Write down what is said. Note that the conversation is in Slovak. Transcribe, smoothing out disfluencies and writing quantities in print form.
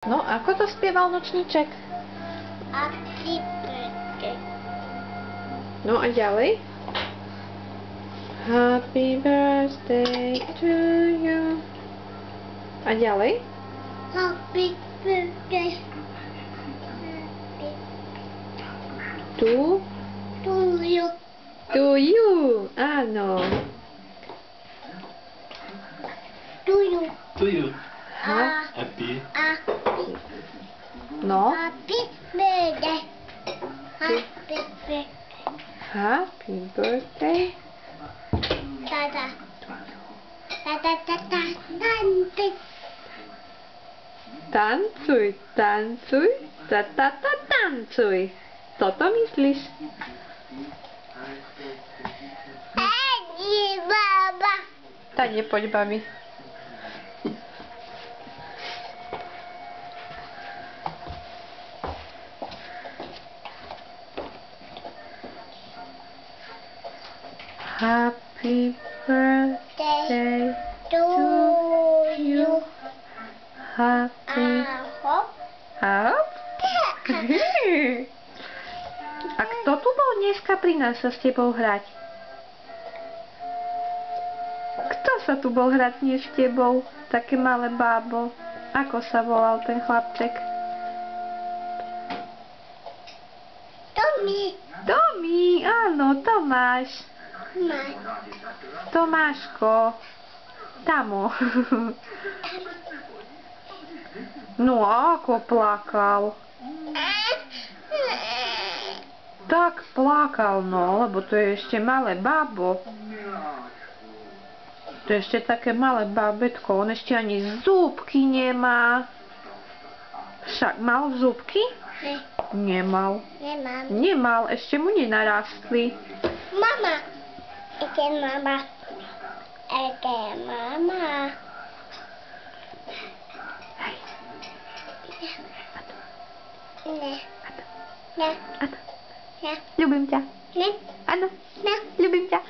No, ako to spieval nočníček? Happy birthday. No a ďalej? Happy birthday to you. A ďalej? Happy birthday. To you. To you. Áno. To you. To you. Ha? Happy. No. Happy birthday. Happy birthday. Happy birthday. Tata. Tata, tata, tante. Tancuj, tancuj, ta tancuj. Toto myslíš? Edi, baba. Tade, poď, babi. Happy birthday To you. Happy. Hop. Hop. A kto tu bol dneska pri nás sa s tebou hrať? Kto sa tu bol hrať dnes s tebou? Také malé bábo. Ako sa volal ten chlapček? Tommy. Tomi, áno, Tomáš. Tomáško. Tamo. No ako plakal? Tak plakal, no, lebo to je ešte malé bábo. To je ešte také malé bábätko, on ešte ani zúbky nemá. Však mal zúbky? Ne, Nemal. nemám. Nemal, ešte mu nenarastli. Mama. Ike mama. Ike mama. Ne. Ne. Áno, Ne. ľubím ťa. Ne. Áno, Ne. ľubím ťa.